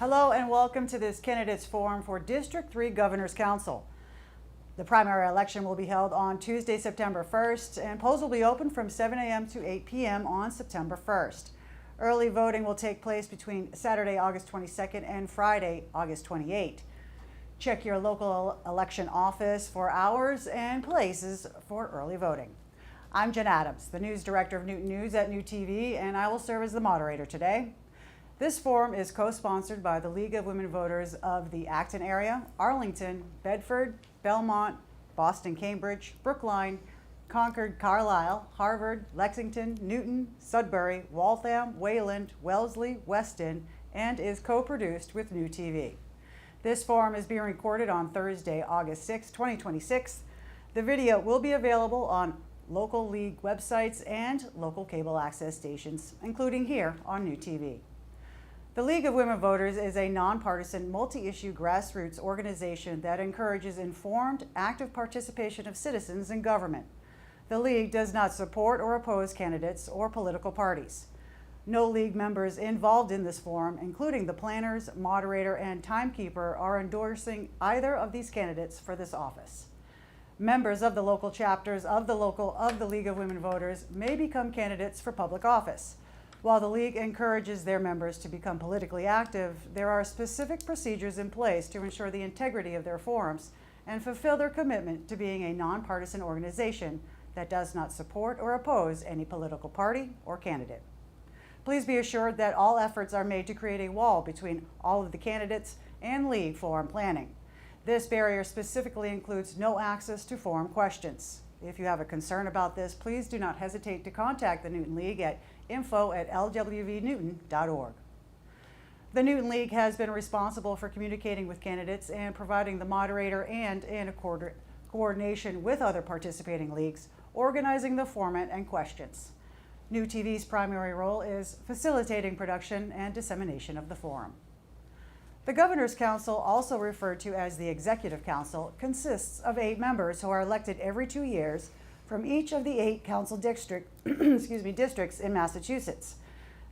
Hello and welcome to this candidates forum for District 3 Governor's Council. The primary election will be held on Tuesday, September 1st, and polls will be open from 7 a.m. to 8 p.m. on September 1st. Early voting will take place between Saturday, August 22nd and Friday, August 28th. Check your local election office for hours and places for early voting. I'm Jen Adams, the News Director of Newton News at New TV, and I will serve as the moderator today. This forum is co-sponsored by the League of Women Voters of the Acton area, Arlington, Bedford, Belmont, Boston, Cambridge, Brookline, Concord, Carlisle, Harvard, Lexington, Newton, Sudbury, Waltham, Wayland, Wellesley, Weston, and is co-produced with New TV. This forum is being recorded on Thursday, August 6, 2026. The video will be available on local league websites and local cable access stations, including here on New TV. The League of Women Voters is a nonpartisan, multi-issue grassroots organization that encourages informed, active participation of citizens in government. The League does not support or oppose candidates or political parties. No League members involved in this forum, including the planners, moderator, and timekeeper, are endorsing either of these candidates for this office. Members of the local chapters of the League of Women Voters may become candidates for public office. While the League encourages their members to become politically active, there are specific procedures in place to ensure the integrity of their forums and fulfill their commitment to being a nonpartisan organization that does not support or oppose any political party or candidate. Please be assured that all efforts are made to create a wall between all of the candidates and League forum planning. This barrier specifically includes no access to forum questions. If you have a concern about this, please do not hesitate to contact the Newton League at info@lwvnewton.org. The Newton League has been responsible for communicating with candidates and providing the moderator and, in coordination with other participating leagues, organizing the format and questions. New TV's primary role is facilitating production and dissemination of the forum. The Governor's Council, also referred to as the Executive Council, consists of 8 members who are elected every 2 years from each of the 8 council districts in Massachusetts.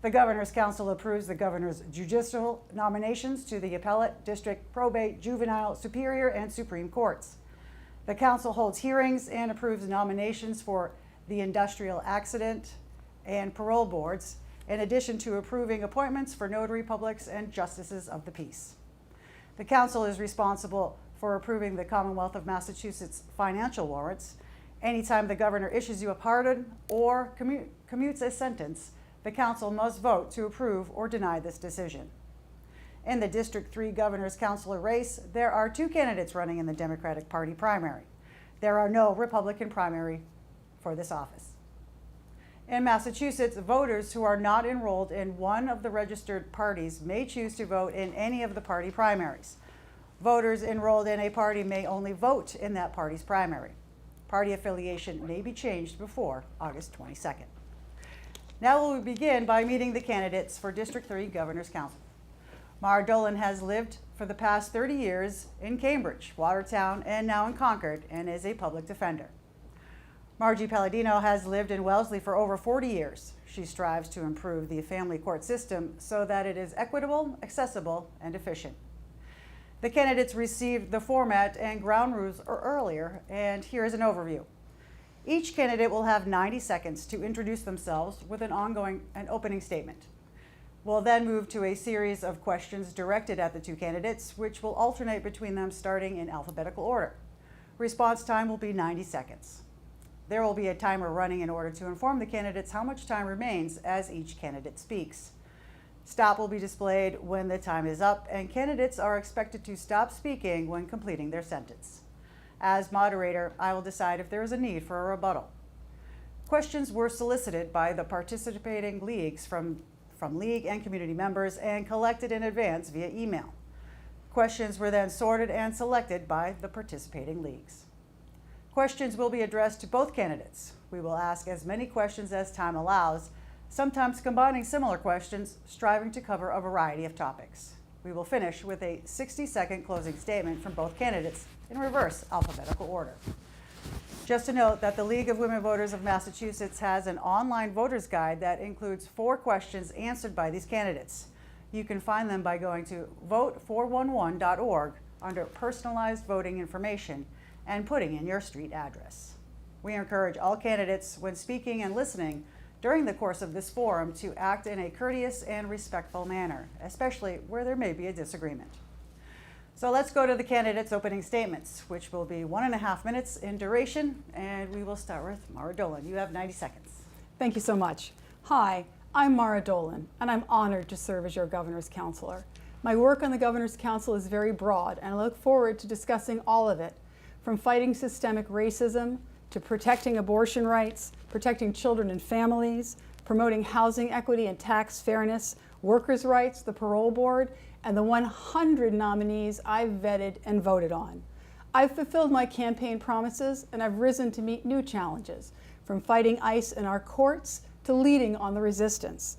The Governor's Council approves the Governor's judicial nominations to the appellate, district, probate, juvenile, superior, and Supreme Courts. The Council holds hearings and approves nominations for the industrial accident and parole boards, in addition to approving appointments for notary publics and justices of the peace. The Council is responsible for approving the Commonwealth of Massachusetts financial warrants. Anytime the Governor issues you a pardon or commutes a sentence, the Council must vote to approve or deny this decision. In the District 3 Governor's Councilor race, there are 2 candidates running in the Democratic Party primary. There are no Republican primary for this office. In Massachusetts, voters who are not enrolled in one of the registered parties may choose to vote in any of the party primaries. Voters enrolled in a party may only vote in that party's primary. Party affiliation may be changed before August 22nd. Now we'll begin by meeting the candidates for District 3 Governor's Council. Mara Dolan has lived for the past 30 years in Cambridge, Watertown, and now in Concord, and is a public defender. Margie Palladino has lived in Wellesley for over 40 years. She strives to improve the family court system so that it is equitable, accessible, and efficient. The candidates received the format and ground rules earlier, and here is an overview. Each candidate will have 90 seconds to introduce themselves with an opening statement. We'll then move to a series of questions directed at the 2 candidates, which will alternate between them starting in alphabetical order. Response time will be 90 seconds. There will be a timer running in order to inform the candidates how much time remains as each candidate speaks. Stop will be displayed when the time is up, and candidates are expected to stop speaking when completing their sentence. As moderator, I will decide if there is a need for a rebuttal. Questions were solicited by the participating leagues from league and community members and collected in advance via email. Questions were then sorted and selected by the participating leagues. Questions will be addressed to both candidates. We will ask as many questions as time allows, sometimes combining similar questions, striving to cover a variety of topics. We will finish with a 60-second closing statement from both candidates in reverse alphabetical order. Just to note that the League of Women Voters of Massachusetts has an online voter's guide that includes 4 questions answered by these candidates. You can find them by going to vote411.org under personalized voting information and putting in your street address. We encourage all candidates, when speaking and listening during the course of this forum, to act in a courteous and respectful manner, especially where there may be a disagreement. So let's go to the candidates' opening statements, which will be 1.5 minutes in duration, and we will start with Mara Dolan. You have 90 seconds. Thank you so much. Hi, I'm Mara Dolan, and I'm honored to serve as your Governor's Counselor. My work on the Governor's Council is very broad, and I look forward to discussing all of it, from fighting systemic racism to protecting abortion rights, protecting children and families, promoting housing equity and tax fairness, workers' rights, the parole board, and the 100 nominees I've vetted and voted on. I've fulfilled my campaign promises, and I've risen to meet new challenges, from fighting ICE in our courts to leading on the resistance.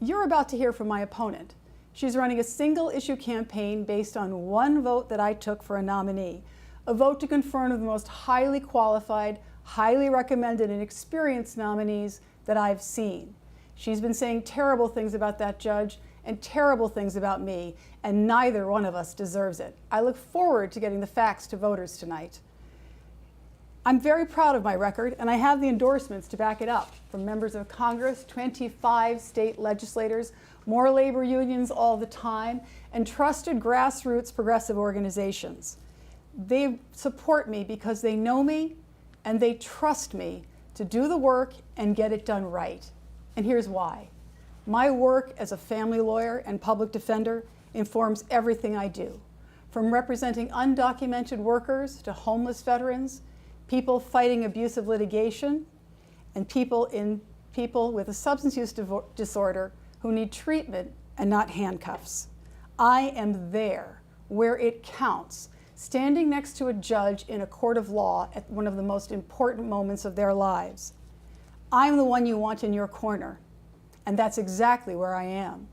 You're about to hear from my opponent. She's running a single-issue campaign based on one vote that I took for a nominee, a vote to confirm the most highly qualified, highly recommended, and experienced nominees that I've seen. She's been saying terrible things about that judge and terrible things about me, and neither one of us deserves it. I look forward to getting the facts to voters tonight. I'm very proud of my record, and I have the endorsements to back it up from members of Congress, 25 state legislators, more labor unions all the time, and trusted grassroots progressive organizations. They support me because they know me and they trust me to do the work and get it done right. And here's why. My work as a family lawyer and public defender informs everything I do, from representing undocumented workers to homeless veterans, people fighting abusive litigation, and people with a substance use disorder who need treatment and not handcuffs. I am there where it counts, standing next to a judge in a court of law at one of the most important moments of their lives. I'm the one you want in your corner, and that's exactly where I am.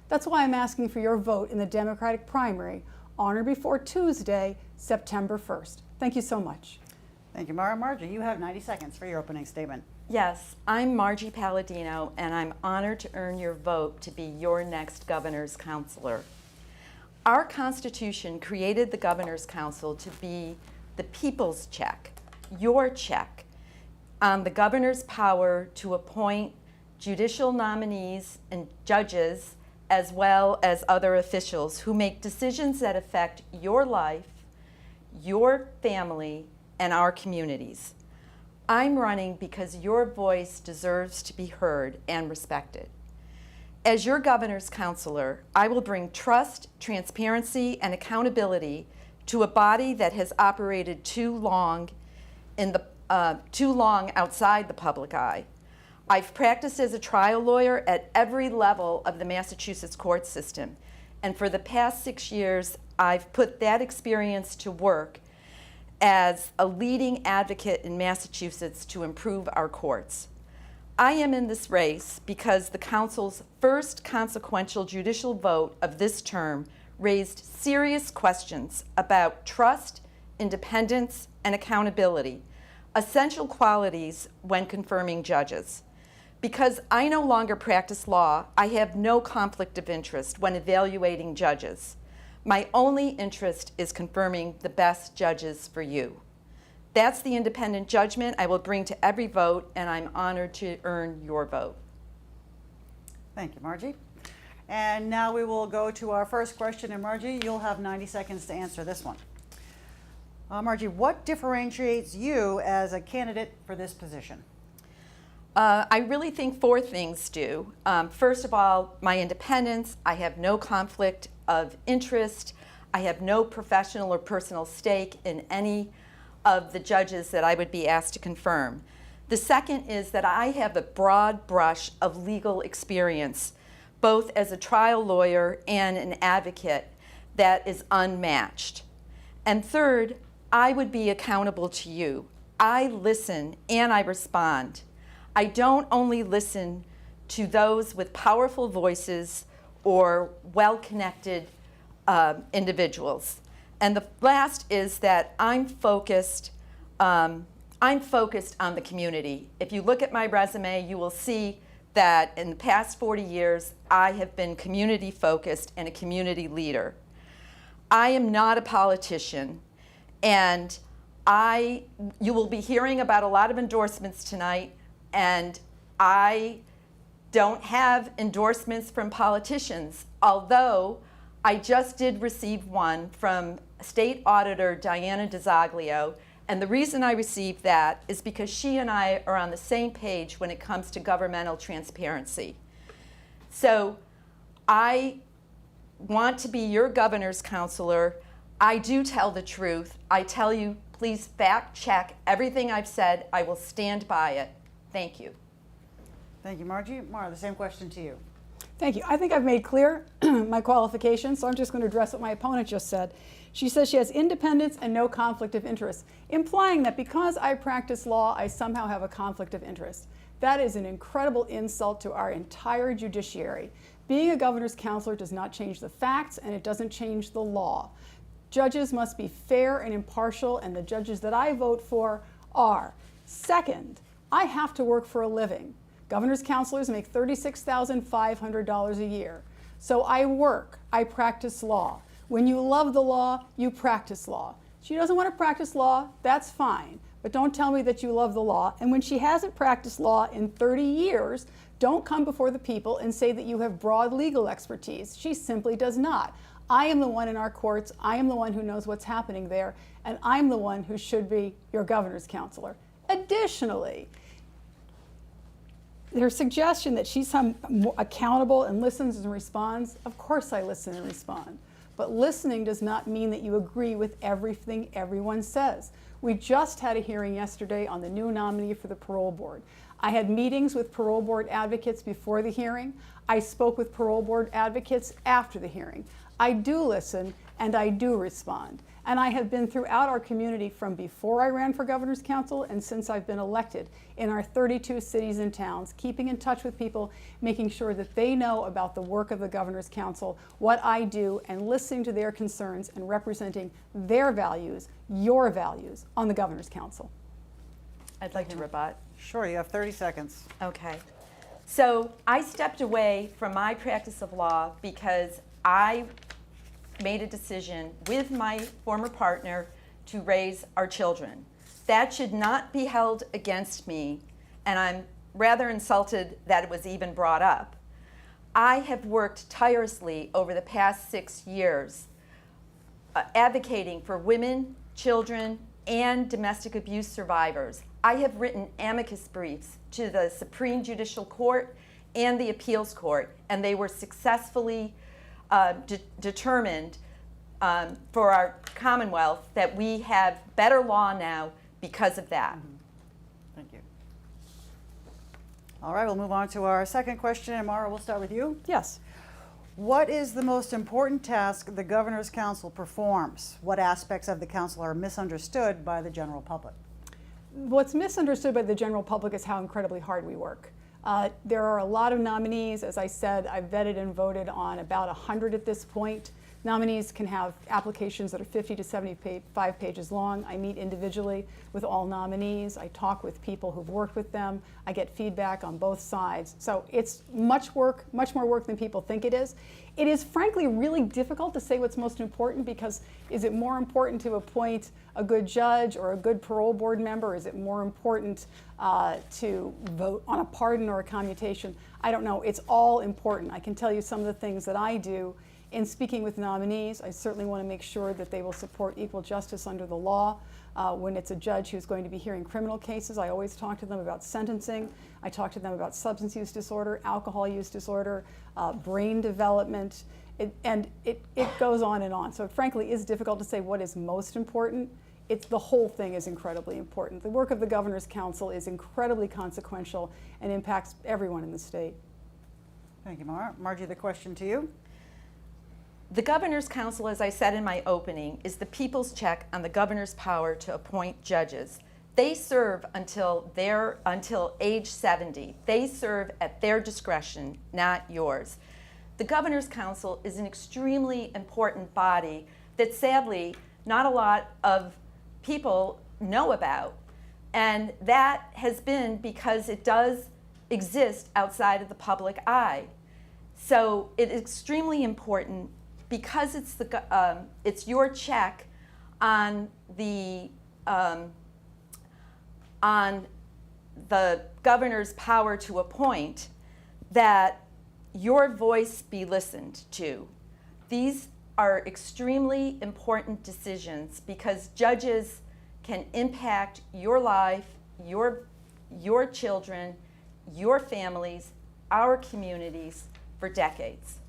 That's why I'm asking for your vote in the Democratic primary on or before Tuesday, September 1st. Thank you so much. Thank you, Mara. Margie, you have 90 seconds for your opening statement. Yes, I'm Margie Palladino, and I'm honored to earn your vote to be your next Governor's Counselor. Our Constitution created the Governor's Council to be the people's check, your check, on the Governor's power to appoint judicial nominees and judges, as well as other officials who make decisions that affect your life, your family, and our communities. I'm running because your voice deserves to be heard and respected. As your Governor's Counselor, I will bring trust, transparency, and accountability to a body that has operated too long outside the public eye. I've practiced as a trial lawyer at every level of the Massachusetts court system, and for the past 6 years, I've put that experience to work as a leading advocate in Massachusetts to improve our courts. I am in this race because the Council's first consequential judicial vote of this term raised serious questions about trust, independence, and accountability, essential qualities when confirming judges. Because I no longer practice law, I have no conflict of interest when evaluating judges. My only interest is confirming the best judges for you. That's the independent judgment I will bring to every vote, and I'm honored to earn your vote. Thank you, Margie. And now we will go to our first question, and Margie, you'll have 90 seconds to answer this one. Margie, what differentiates you as a candidate for this position? I really think 4 things do. First of all, my independence. I have no conflict of interest. I have no professional or personal stake in any of the judges that I would be asked to confirm. The second is that I have a broad brush of legal experience, both as a trial lawyer and an advocate, that is unmatched. And third, I would be accountable to you. I listen and I respond. I don't only listen to those with powerful voices or well-connected individuals. And the last is that I'm focused on the community. If you look at my resume, you will see that in the past 40 years, I have been community focused and a community leader. I am not a politician, and you will be hearing about a lot of endorsements tonight, and I don't have endorsements from politicians, although I just did receive one from State Auditor Diana DiZoglio, and the reason I received that is because she and I are on the same page when it comes to governmental transparency. So I want to be your governor's counselor. I do tell the truth. I tell you, please fact check everything I've said. I will stand by it. Thank you. Thank you, Margie. Mara, the same question to you. Thank you. I think I've made clear my qualifications, so I'm just going to address what my opponent just said. She says she has independence and no conflict of interest, implying that because I practice law, I somehow have a conflict of interest. That is an incredible insult to our entire judiciary. Being a governor's counselor does not change the facts, and it doesn't change the law. Judges must be fair and impartial, and the judges that I vote for are. Second, I have to work for a living. Governor's counselors make $36,500 a year. So I work, I practice law. When you love the law, you practice law. She doesn't want to practice law, that's fine. But don't tell me that you love the law. And when she hasn't practiced law in 30 years, don't come before the people and say that you have broad legal expertise. She simply does not. I am the one in our courts, I am the one who knows what's happening there, and I'm the one who should be your governor's counselor. Additionally, her suggestion that she's accountable and listens and responds, of course I listen and respond. But listening does not mean that you agree with everything everyone says. We just had a hearing yesterday on the new nominee for the parole board. I had meetings with parole board advocates before the hearing. I spoke with parole board advocates after the hearing. I do listen and I do respond. And I have been throughout our community from before I ran for governor's council and since I've been elected in our 32 cities and towns, keeping in touch with people, making sure that they know about the work of the governor's council, what I do, and listening to their concerns and representing their values, your values, on the governor's council. I'd like to rebut. Sure, you have 30 seconds. Okay. So I stepped away from my practice of law because I made a decision with my former partner to raise our children. That should not be held against me, and I'm rather insulted that it was even brought up. I have worked tirelessly over the past 6 years advocating for women, children, and domestic abuse survivors. I have written amicus briefs to the Supreme Judicial Court and the Appeals Court, and they were successfully determined for our Commonwealth that we have better law now because of that. Thank you. All right, we'll move on to our second question, and Mara, we'll start with you. Yes. What is the most important task the Governor's Council performs? What aspects of the council are misunderstood by the general public? What's misunderstood by the general public is how incredibly hard we work. There are a lot of nominees. As I said, I've vetted and voted on about 100 at this point. Nominees can have applications that are 50 to 75 pages long. I meet individually with all nominees. I talk with people who've worked with them. I get feedback on both sides. So it's much work, much more work than people think it is. It is frankly really difficult to say what's most important because is it more important to appoint a good judge or a good parole board member? Is it more important to vote on a pardon or a commutation? I don't know. It's all important. I can tell you some of the things that I do in speaking with nominees. I certainly want to make sure that they will support equal justice under the law. When it's a judge who's going to be hearing criminal cases, I always talk to them about sentencing. I talk to them about substance use disorder, alcohol use disorder, brain development, and it goes on and on. So it frankly is difficult to say what is most important. The whole thing is incredibly important. The work of the Governor's Council is incredibly consequential and impacts everyone in the state. Thank you, Mara. Margie, the question to you. The Governor's Council, as I said in my opening, is the people's check on the governor's power to appoint judges. They serve until age 70. They serve at their discretion, not yours. The Governor's Council is an extremely important body that sadly not a lot of people know about. And that has been because it does exist outside of the public eye. So it is extremely important because it's your check on the governor's power to appoint, that your voice be listened to. These are extremely important decisions because judges can impact your life, your children, your families, our communities for decades.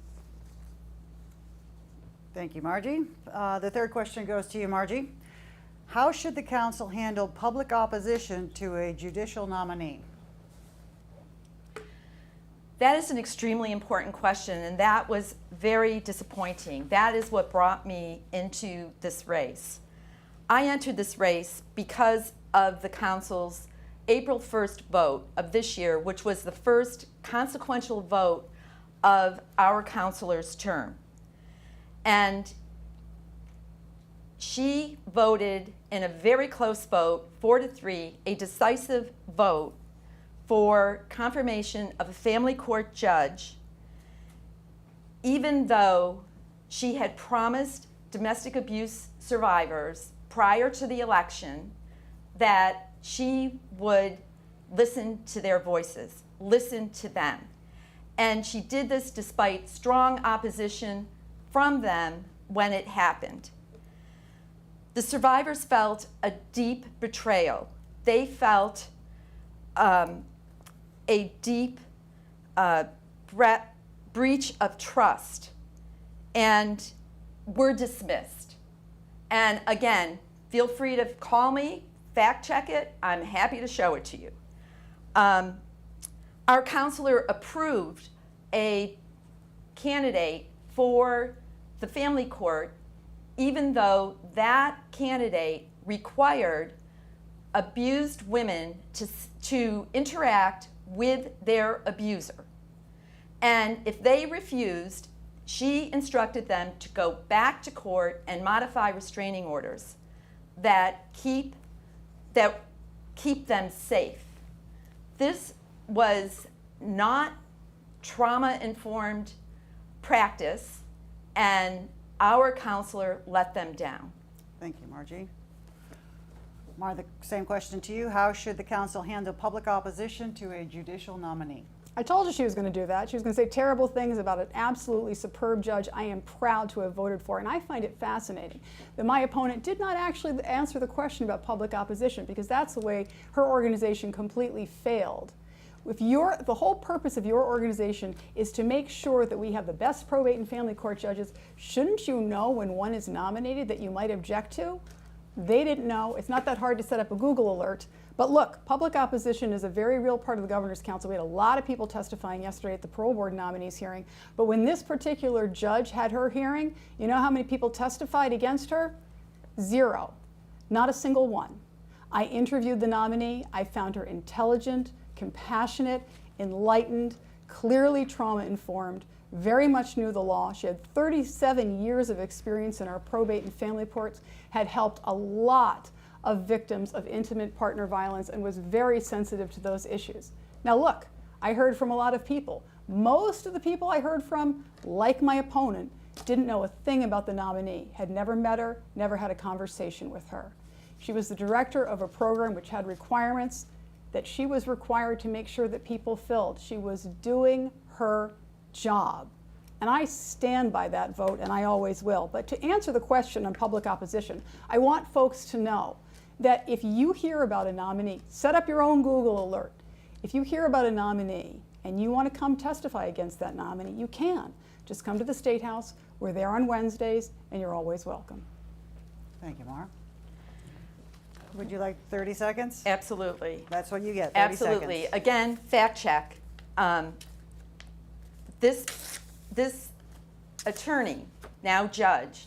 Thank you, Margie. The third question goes to you, Margie. How should the council handle public opposition to a judicial nominee? That is an extremely important question, and that was very disappointing. That is what brought me into this race. I entered this race because of the council's April 1st vote of this year, which was the first consequential vote of our councilor's term. And she voted in a very close vote, 4-3, a decisive vote for confirmation of a family court judge, even though she had promised domestic abuse survivors prior to the election that she would listen to their voices, listen to them. And she did this despite strong opposition from them when it happened. The survivors felt a deep betrayal. They felt a deep breach of trust and were dismissed. And again, feel free to call me, fact check it. I'm happy to show it to you. Our councilor approved a candidate for the family court, even though that candidate required abused women to interact with their abuser. And if they refused, she instructed them to go back to court and modify restraining orders that keep them safe. This was not trauma-informed practice, and our counselor let them down. Thank you, Margie. Mar, the same question to you. How should the council handle public opposition to a judicial nominee? I told you she was going to do that. She was going to say terrible things about an absolutely superb judge I am proud to have voted for. And I find it fascinating that my opponent did not actually answer the question about public opposition, because that's the way her organization completely failed. If the whole purpose of your organization is to make sure that we have the best probate and family court judges, shouldn't you know when one is nominated that you might object to? They didn't know. It's not that hard to set up a Google alert. But look, public opposition is a very real part of the Governor's Council. We had a lot of people testifying yesterday at the parole board nominees hearing. But when this particular judge had her hearing, you know how many people testified against her? 0. Not a single one. I interviewed the nominee. I found her intelligent, compassionate, enlightened, clearly trauma-informed, very much knew the law. She had 37 years of experience in our probate and family courts, had helped a lot of victims of intimate partner violence, and was very sensitive to those issues. Now look, I heard from a lot of people. Most of the people I heard from, like my opponent, didn't know a thing about the nominee, had never met her, never had a conversation with her. She was the director of a program which had requirements that she was required to make sure that people filled. She was doing her job. And I stand by that vote, and I always will. But to answer the question on public opposition, I want folks to know that if you hear about a nominee, set up your own Google alert. If you hear about a nominee and you want to come testify against that nominee, you can. Just come to the State House. We're there on Wednesdays, and you're always welcome. Thank you, Mar. Would you like 30 seconds? Absolutely. That's what you get, 30 Absolutely. seconds. Again, fact check. This attorney, now judge,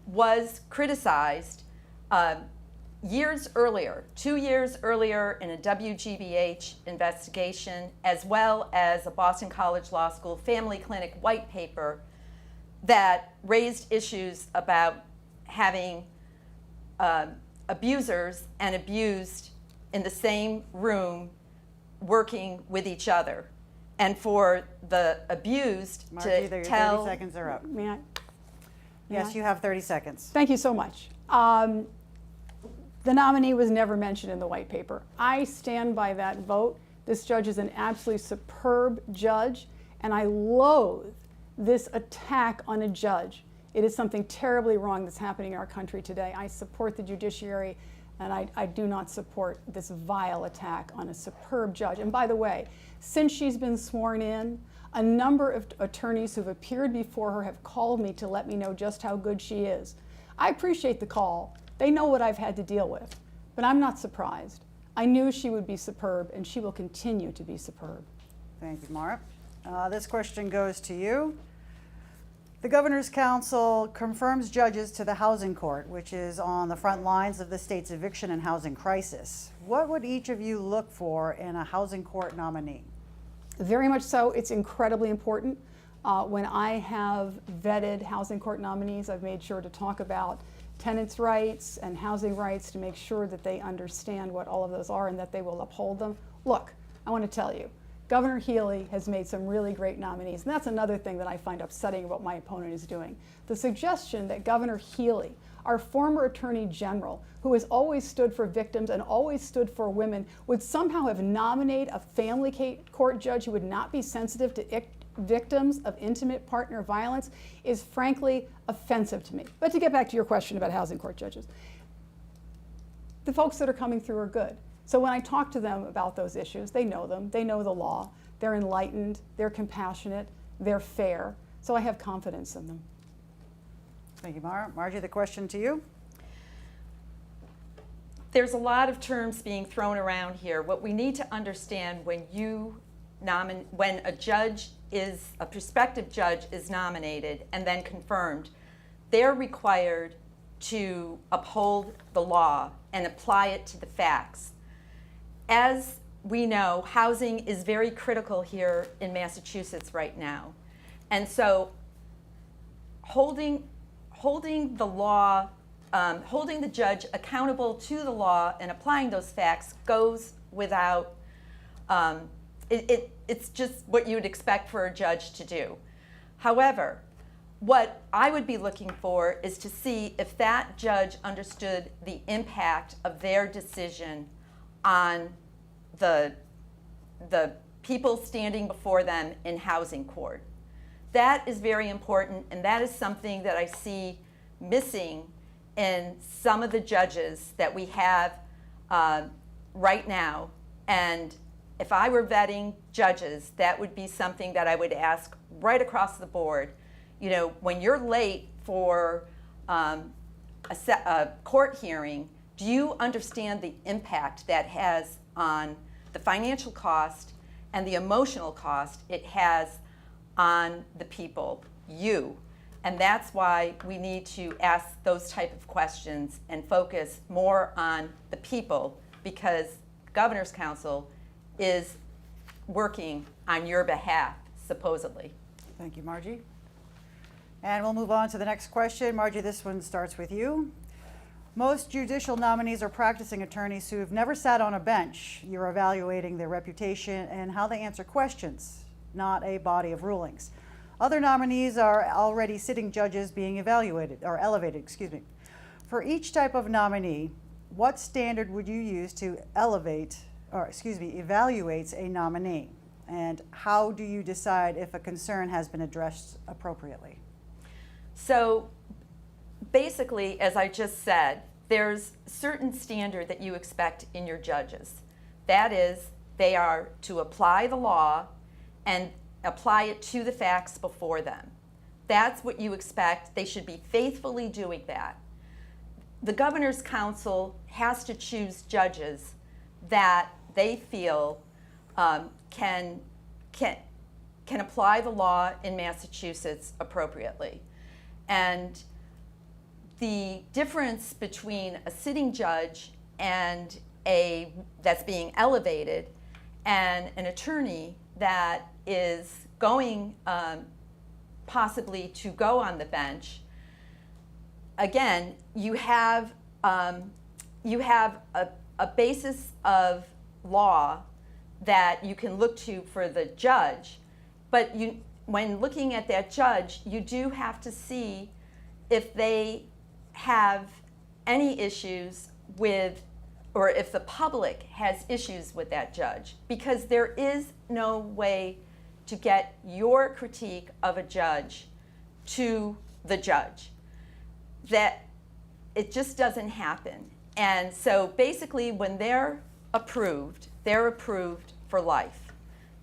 was criticized years earlier, 2 years earlier, in a WGBH investigation, as well as a Boston College Law School Family Clinic white paper that raised issues about having abusers and abused in the same room working with each other, and for the abused Margie, to your 30 tell. seconds are up. May I? Yes, you have 30 seconds. Thank you so much. The nominee was never mentioned in the white paper. I stand by that vote. This judge is an absolutely superb judge, and I loathe this attack on a judge. It is something terribly wrong that's happening in our country today. I support the judiciary, and I do not support this vile attack on a superb judge. And by the way, since she's been sworn in, a number of attorneys who've appeared before her have called me to let me know just how good she is. I appreciate the call. They know what I've had to deal with, but I'm not surprised. I knew she would be superb, and she will continue to be superb. Thank you, Mara. This question goes to you. The Governor's Council confirms judges to the Housing Court, which is on the front lines of the state's eviction and housing crisis. What would each of you look for in a Housing Court nominee? Very much so. It's incredibly important. When I have vetted Housing Court nominees, I've made sure to talk about tenants' rights and housing rights to make sure that they understand what all of those are and that they will uphold them. Look, I want to tell you, Governor Healy has made some really great nominees, and that's another thing that I find upsetting about what my opponent is doing. The suggestion that Governor Healy, our former Attorney General, who has always stood for victims and always stood for women, would somehow have nominated a family court judge who would not be sensitive to victims of intimate partner violence is frankly offensive to me. But to get back to your question about housing court judges, the folks that are coming through are good. So when I talk to them about those issues, they know them, they know the law, they're enlightened, they're compassionate, they're fair, so I have confidence in them. Thank you, Mara. Margie, the question to you. There's a lot of terms being thrown around here. What we need to understand when a prospective judge is nominated and then confirmed, they're required to uphold the law and apply it to the facts. As we know, housing is very critical here in Massachusetts right now. And so holding the law, holding the judge accountable to the law and applying those facts goes without, it's just what you would expect for a judge to do. However, what I would be looking for is to see if that judge understood the impact of their decision on the people standing before them in housing court. That is very important, and that is something that I see missing in some of the judges that we have right now. And if I were vetting judges, that would be something that I would ask right across the board. You know, when you're late for a court hearing, do you understand the impact that has on the financial cost and the emotional cost it has on the people, you? And that's why we need to ask those type of questions and focus more on the people, because the Governor's Council is working on your behalf, supposedly. Thank you, Margie. And we'll move on to the next question. Margie, this one starts with you. Most judicial nominees are practicing attorneys who have never sat on a bench. You're evaluating their reputation and how they answer questions, not a body of rulings. Other nominees are already sitting judges being evaluated, or elevated, excuse me. For each type of nominee, what standard would you use to evaluate a nominee? And how do you decide if a concern has been addressed appropriately? So basically, as I just said, there's a certain standard that you expect in your judges. That is, they are to apply the law and apply it to the facts before them. That's what you expect. They should be faithfully doing that. The Governor's Council has to choose judges that they feel can apply the law in Massachusetts appropriately. And the difference between a sitting judge and that's being elevated and an attorney that is going possibly to go on the bench, again, you have a basis of law that you can look to for the judge, but when looking at that judge, you do have to see if they have any issues with, or if the public has issues with that judge, because there is no way to get your critique of a judge to the judge. That it just doesn't happen. And so basically when they're approved for life.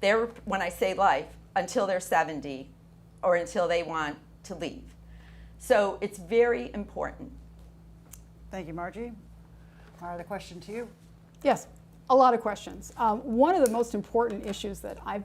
When I say life, until they're 70 or until they want to leave. So it's very important. Thank you, Margie. Mara, the question to you. Yes, a lot of questions. One of the most important issues that I've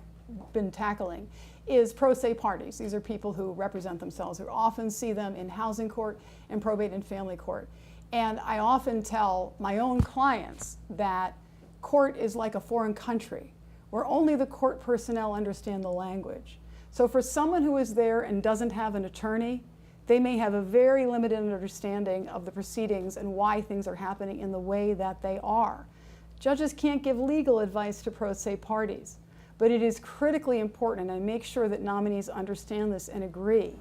been tackling is pro se parties. These are people who represent themselves, who often see them in housing court and probate and family court. And I often tell my own clients that court is like a foreign country where only the court personnel understand the language. So for someone who is there and doesn't have an attorney, they may have a very limited understanding of the proceedings and why things are happening in the way that they are. Judges can't give legal advice to pro se parties, but it is critically important, and I make sure that nominees understand this and agree,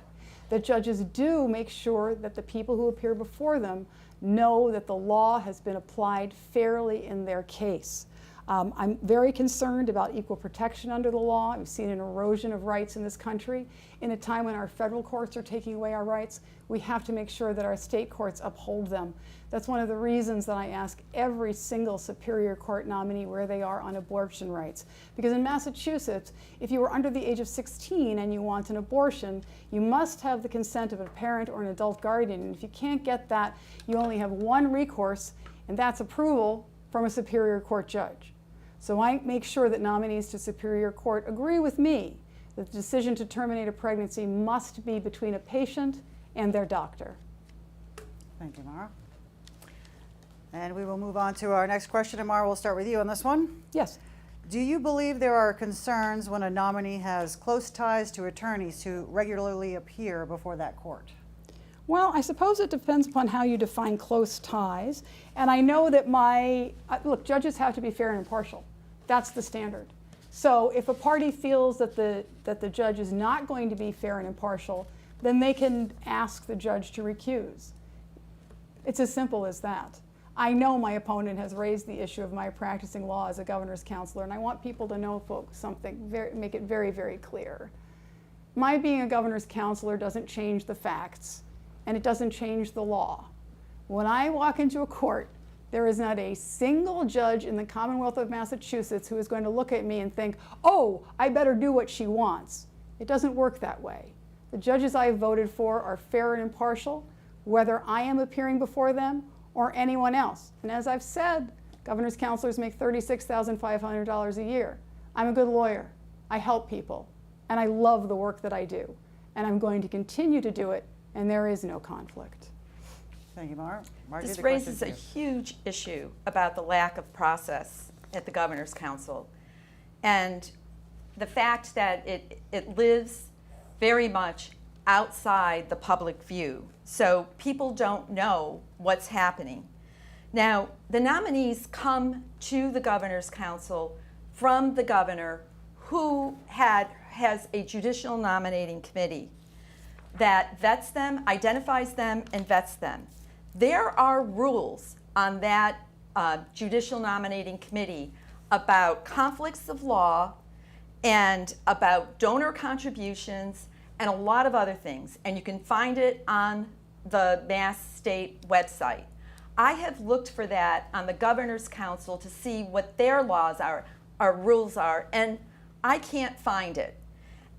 that judges do make sure that the people who appear before them know that the law has been applied fairly in their case. I'm very concerned about equal protection under the law. We've seen an erosion of rights in this country. In a time when our federal courts are taking away our rights, we have to make sure that our state courts uphold them. That's one of the reasons that I ask every single Superior Court nominee where they are on abortion rights. Because in Massachusetts, if you are under the age of 16 and you want an abortion, you must have the consent of a parent or an adult guardian. And if you can't get that, you only have one recourse, and that's approval from a Superior Court judge. So I make sure that nominees to Superior Court agree with me that the decision to terminate a pregnancy must be between a patient and their doctor. Thank you, Mara. And we will move on to our next question. And Mara, we'll start with you on this one. Yes. Do you believe there are concerns when a nominee has close ties to attorneys who regularly appear before that court? Well, I suppose it depends upon how you define close ties. And I know that look, judges have to be fair and impartial. That's the standard. So if a party feels that the judge is not going to be fair and impartial, then they can ask the judge to recuse. It's as simple as that. I know my opponent has raised the issue of my practicing law as a governor's counselor, and I want people to know, folks, something, make it very, very clear. My being a governor's counselor doesn't change the facts, and it doesn't change the law. When I walk into a court, there is not a single judge in the Commonwealth of Massachusetts who is going to look at me and think, oh, I better do what she wants. It doesn't work that way. The judges I have voted for are fair and impartial, whether I am appearing before them or anyone else. And as I've said, governor's counselors make $36,500 a year. I'm a good lawyer. I help people. And I love the work that I do. And I'm going to continue to do it, and there is no conflict. Thank you, Mara. Margie, This the raises a question to huge issue about the lack of process at the Governor's Council, and the fact that it lives very much outside the public view, so people don't know what's happening. Now, the nominees come to the Governor's Council from the governor, who has a judicial nominating committee that vets them, identifies them, and vets them. There are rules on that judicial nominating committee about conflicts of law and about donor contributions and a lot of other things, and you can find it on the Mass State website. I have looked for that on the Governor's Council to see what their laws are, our rules are, and I can't find it.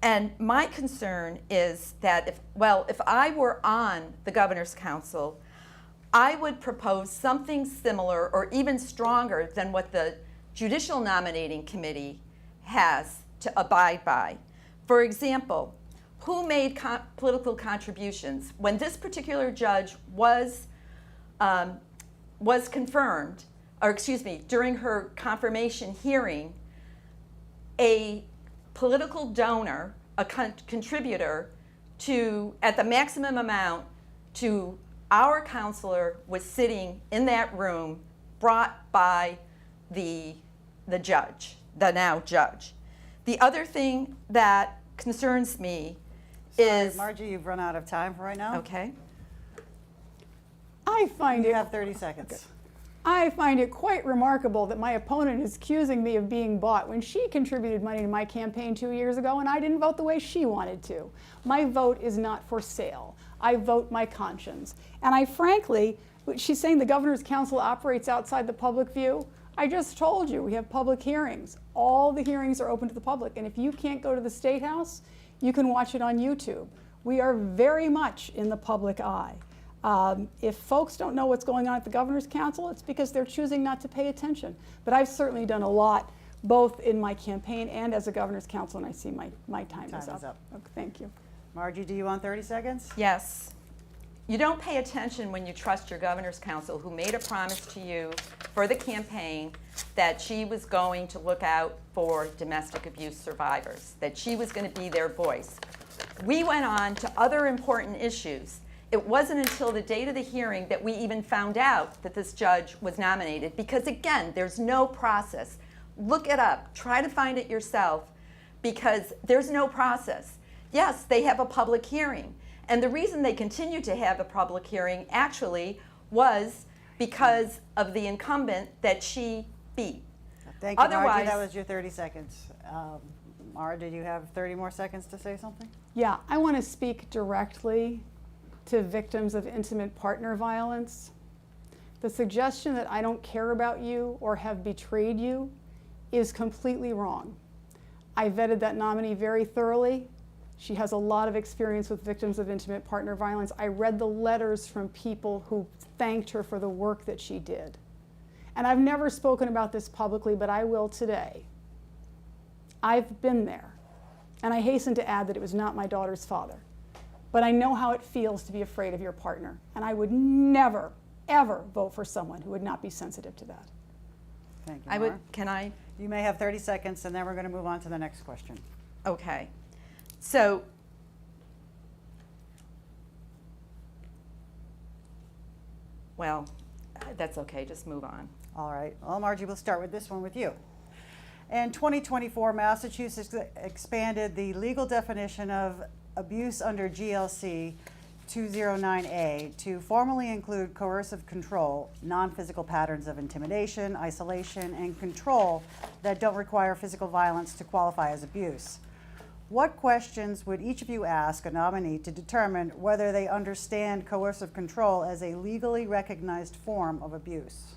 And my concern is that if I were on the Governor's Council, I would propose something similar or even stronger than what the Judicial Nominating Committee has to abide by. For example, who made political contributions? When this particular judge was confirmed, or excuse me, during her confirmation hearing, a political donor, a contributor at the maximum amount to our counselor was sitting in that room brought by the judge. the now judge. The other thing that concerns me is... Margie, you've run out of time for right now. Okay. I find You it have 30 seconds. I find it quite remarkable that my opponent is accusing me of being bought when she contributed money to my campaign 2 years ago and I didn't vote the way she wanted to. My vote is not for sale. I vote my conscience. And I frankly, she's saying the Governor's Council operates outside the public view. I just told you we have public hearings. All the hearings are open to the public. And if you can't go to the State House, you can watch it on YouTube. We are very much in the public eye. If folks don't know what's going on at the Governor's Council, it's because they're choosing not to pay attention. But I've certainly done a lot, both in my campaign and as a Governor's Council, and I see my time is up. Okay, thank you. Margie, do you want 30 seconds? Yes. You don't pay attention when you trust your Governor's Council, who made a promise to you for the campaign that she was going to look out for domestic abuse survivors, that she was going to be their voice. We went on to other important issues. It wasn't until the date of the hearing that we even found out that this judge was nominated, because again, there's no process. Look it up, try to find it yourself, because there's no process. Yes, they have a public hearing, and the reason they continue to have a public hearing actually was because of the incumbent that she beat. Thank you, Otherwise, Margie, that was your 30 seconds. Mara, did you have 30 more seconds to say something? Yeah, I want to speak directly to victims of intimate partner violence. The suggestion that I don't care about you or have betrayed you is completely wrong. I vetted that nominee very thoroughly. She has a lot of experience with victims of intimate partner violence. I read the letters from people who thanked her for the work that she did. And I've never spoken about this publicly, but I will today. I've been there. And I hasten to add that it was not my daughter's father. But I know how it feels to be afraid of your partner. And I would never, ever vote for someone who would not be sensitive to that. Thank you, Mara. Can I? You may have 30 seconds, and then we're going to move on to the next question. Okay. So, well, that's okay, just move on. All right. Well, Margie, we'll start with this one with you. In 2024, Massachusetts expanded the legal definition of abuse under GLC 209A to formally include coercive control, non-physical patterns of intimidation, isolation, and control that don't require physical violence to qualify as abuse. What questions would each of you ask a nominee to determine whether they understand coercive control as a legally recognized form of abuse?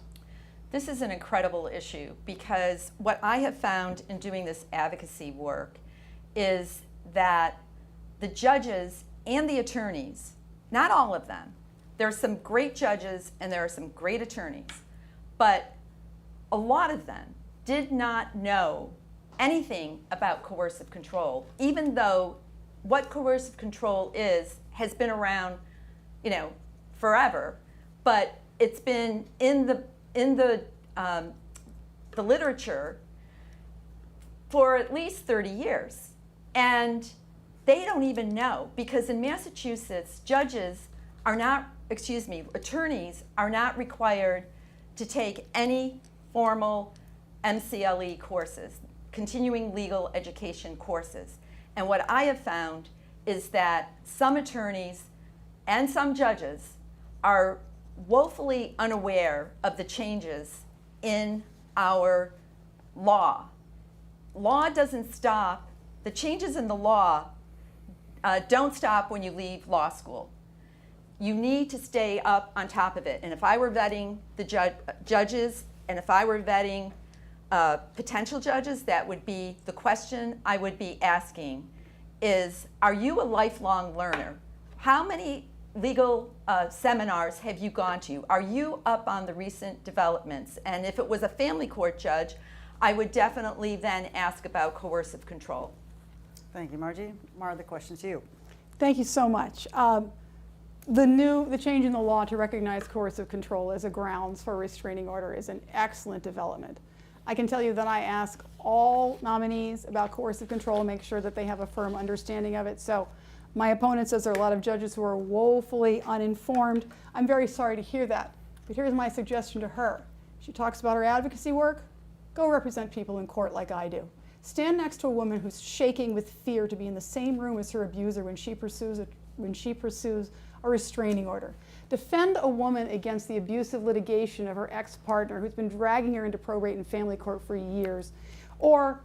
This is an incredible issue, because what I have found in doing this advocacy work is that the judges and the attorneys, not all of them, there are some great judges and there are some great attorneys, but a lot of them did not know anything about coercive control, even though what coercive control is has been around, forever, but it's been in the literature for at least 30 years. And they don't even know, because in Massachusetts, attorneys are not required to take any formal MCLE courses, continuing legal education courses. And what I have found is that some attorneys and some judges are woefully unaware of the changes in our law. Law doesn't stop. The changes in the law don't stop when you leave law school. You need to stay up on top of it. And if I were vetting the judges, and if I were vetting potential judges, that would be the question I would be asking is, are you a lifelong learner? How many legal seminars have you gone to? Are you up on the recent developments? And if it was a family court judge, I would definitely then ask about coercive control. Thank you, Margie. Mara, the question's to you. Thank you so much. The change in the law to recognize coercive control as a grounds for a restraining order is an excellent development. I can tell you that I ask all nominees about coercive control and make sure that they have a firm understanding of it. So my opponent says there are a lot of judges who are woefully uninformed. I'm very sorry to hear that, but here's my suggestion to her. She talks about her advocacy work. go represent people in court like I do. Stand next to a woman who's shaking with fear to be in the same room as her abuser when she pursues a restraining order. Defend a woman against the abusive litigation of her ex-partner who's been dragging her into probate and family court for years. Or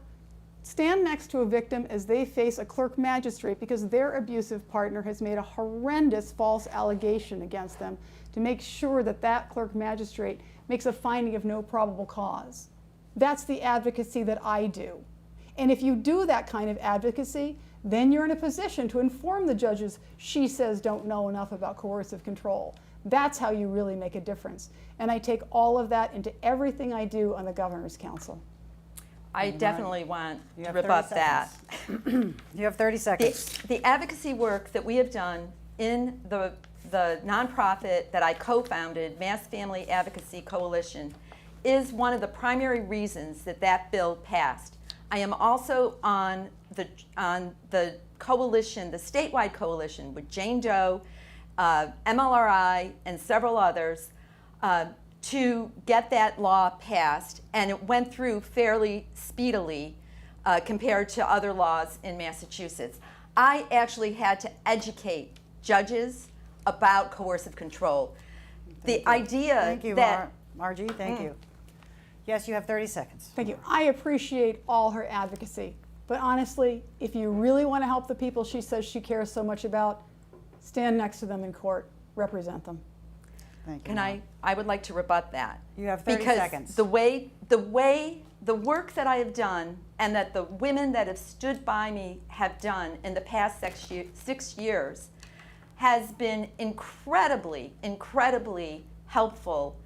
stand next to a victim as they face a clerk magistrate because their abusive partner has made a horrendous false allegation against them to make sure that that clerk magistrate makes a finding of no probable cause. That's the advocacy that I do. And if you do that kind of advocacy, then you're in a position to inform the judges she says don't know enough about coercive control. That's how you really make a difference. And I take all of that into everything I do on the Governor's Council. I definitely want You to have rebut 30 that. seconds. You have 30 seconds. The advocacy work that we have done in the nonprofit that I co-founded, Mass Family Advocacy Coalition, is one of the primary reasons that that bill passed. I am also on the coalition, the statewide coalition with Jane Doe, MLRI, and several others to get that law passed, and it went through fairly speedily compared to other laws in Massachusetts. I actually had to educate judges about coercive control. The idea Thank you, that Margie, thank you. Yes, you have 30 seconds. Thank you. I appreciate all her advocacy. But honestly, if you really want to help the people she says she cares so much about, stand next to them in court, represent them. Thank you. and I would like to rebut that. You have 30 because seconds. the work that I have done and that the women that have stood by me have done in the past 6 years has been incredibly, incredibly helpful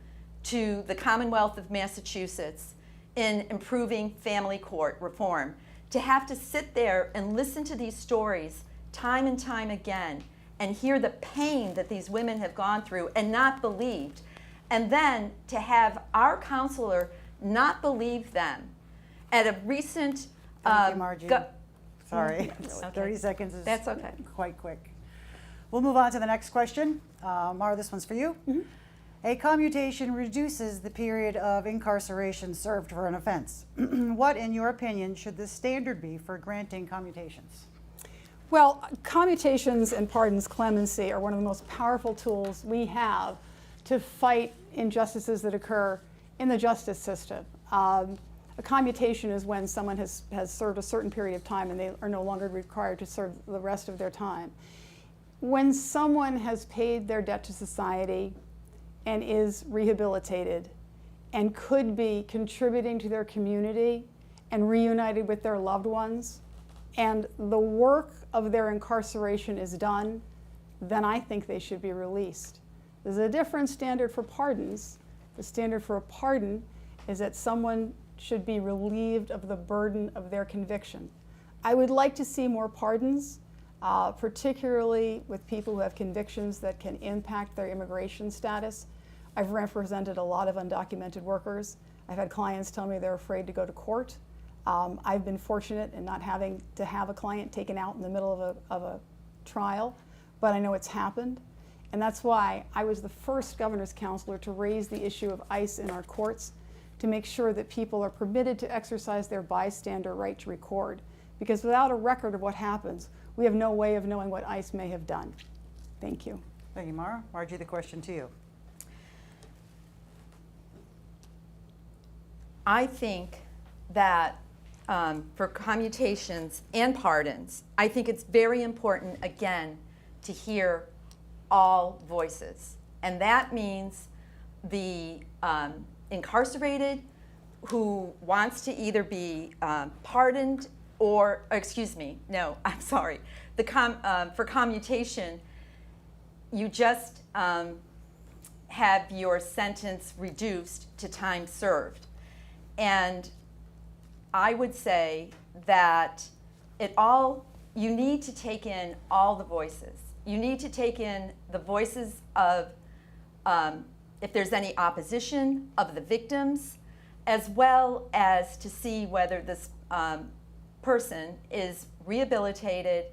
to the Commonwealth of Massachusetts in improving family court reform. To have to sit there and listen to these stories time and time again and hear the pain that these women have gone through and not believed, and then to have our counselor not believe them. At a recent Thank you, Margie. Sorry, Okay. 30 seconds is That's okay. quite quick. We'll move on to the next question. Mara, this one's for you. A commutation reduces the period of incarceration served for an offense. What, in your opinion, should the standard be for granting commutations? Well, commutations and pardons, clemency, are one of the most powerful tools we have to fight injustices that occur in the justice system. A commutation is when someone has served a certain period of time and they are no longer required to serve the rest of their time. When someone has paid their debt to society and is rehabilitated and could be contributing to their community and reunited with their loved ones, and the work of their incarceration is done, then I think they should be released. There's a different standard for pardons. The standard for a pardon is that someone should be relieved of the burden of their conviction. I would like to see more pardons, particularly with people who have convictions that can impact their immigration status. I've represented a lot of undocumented workers. I've had clients tell me they're afraid to go to court. I've been fortunate in not having to have a client taken out in the middle of a trial, but I know it's happened. And that's why I was the first governor's counselor to raise the issue of ICE in our courts, to make sure that people are permitted to exercise their bystander right to record. Because without a record of what happens, we have no way of knowing what ICE may have done. Thank you. Thank you, Mara. Margie, the question to you. I think that for commutations and pardons, I think it's very important, again, to hear all voices. And that means the incarcerated who wants to either be pardoned or, for commutation, you just have your sentence reduced to time served. And I would say that you need to take in all the voices. You need to take in the voices of, if there's any opposition, of the victims, as well as to see whether this person is rehabilitated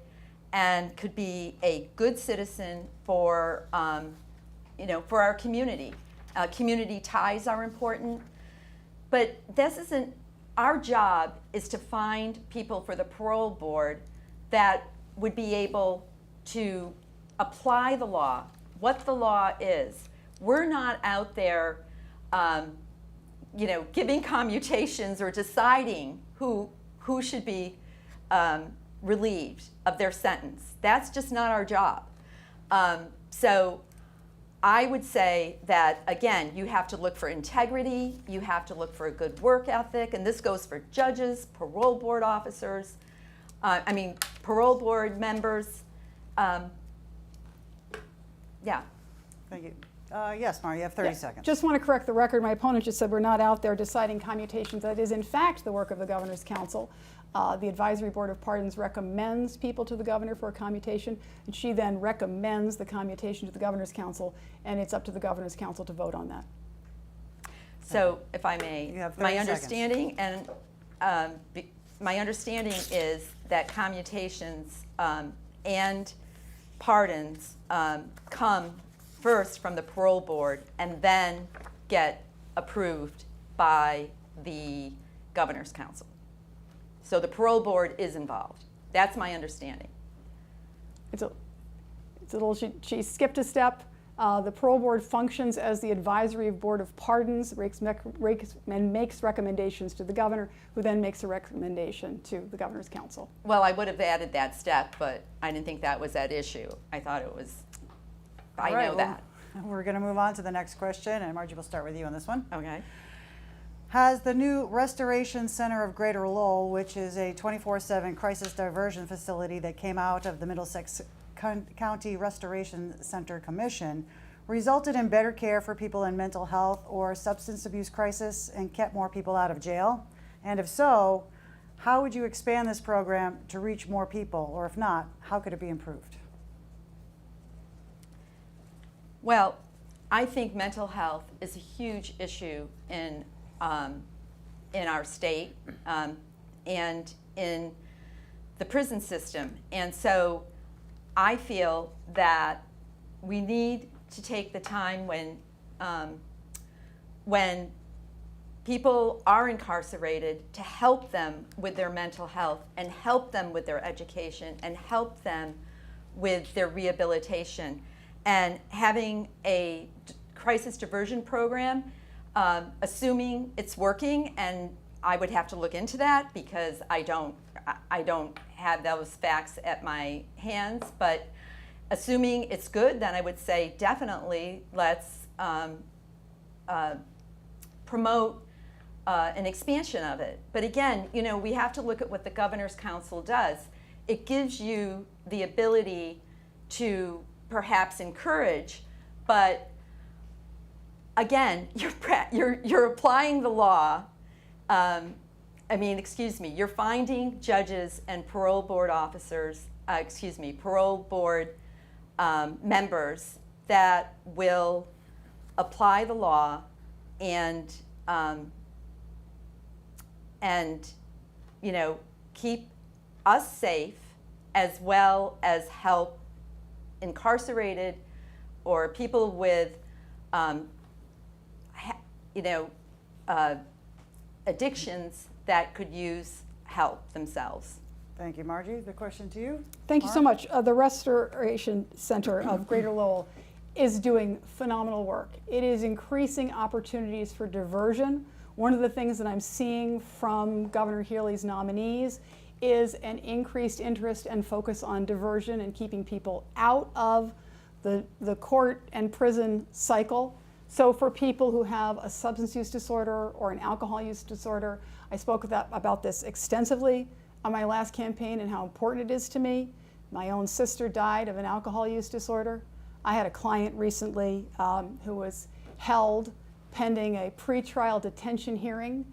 and could be a good citizen for our community. Community ties are important. But this isn't our job is to find people for the parole board that would be able to apply the law, what the law is. We're not out there, giving commutations or deciding who should be relieved of their sentence. That's just not our job. So I would say that, again, you have to look for integrity, you have to look for a good work ethic, and this goes for judges, parole board officers, parole board members. Yeah. Thank you. Yes, Mara, you have 30 Yeah, seconds. Just want to correct the record. My opponent just said we're not out there deciding commutations. That is, in fact, the work of the Governor's Council. The Advisory Board of Pardons recommends people to the governor for a commutation, and she then recommends the commutation to the Governor's Council, and it's up to the Governor's Council to vote on that. So, if I may, You have 30 my seconds. understanding my understanding is that commutations and pardons come first from the parole board and then get approved by the Governor's Council. So the parole board is involved. That's my understanding. It's a little, she skipped a step. The parole board functions as the advisory board of pardons, and makes recommendations to the governor, who then makes a recommendation to the Governor's Council. Well, I would have added that step, but I didn't think that was at issue. I thought it was, I All right, know well, that. We're going to move on to the next question, and Margie will start with you on this one. Okay. Has the new Restoration Center of Greater Lowell, which is a 24/7 crisis diversion facility that came out of the Middlesex County Restoration Center Commission, resulted in better care for people in mental health or substance abuse crisis and kept more people out of jail? And if so, how would you expand this program to reach more people? Or if not, how could it be improved? Well, I think mental health is a huge issue in our state and in the prison system. And so I feel that we need to take the time when people are incarcerated to help them with their mental health and help them with their education and help them with their rehabilitation. And having a crisis diversion program, assuming it's working, and I would have to look into that because I don't have those facts at my hands, but assuming it's good, then I would say definitely let's promote an expansion of it. But again, we have to look at what the Governor's Council does. It gives you the ability to perhaps encourage, but again, you're applying the law. You're finding judges and parole board officers, parole board members that will apply the law and keep us safe, as well as help incarcerated or people with addictions that could use help themselves. Thank you, Margie. The question to you. Thank you so much. The Restoration Center of Greater Lowell is doing phenomenal work. It is increasing opportunities for diversion. One of the things that I'm seeing from Governor Healey's nominees is an increased interest and focus on diversion and keeping people out of the court and prison cycle. So for people who have a substance use disorder or an alcohol use disorder, I spoke about this extensively on my last campaign and how important it is to me. My own sister died of an alcohol use disorder. I had a client recently who was held pending a pretrial detention hearing.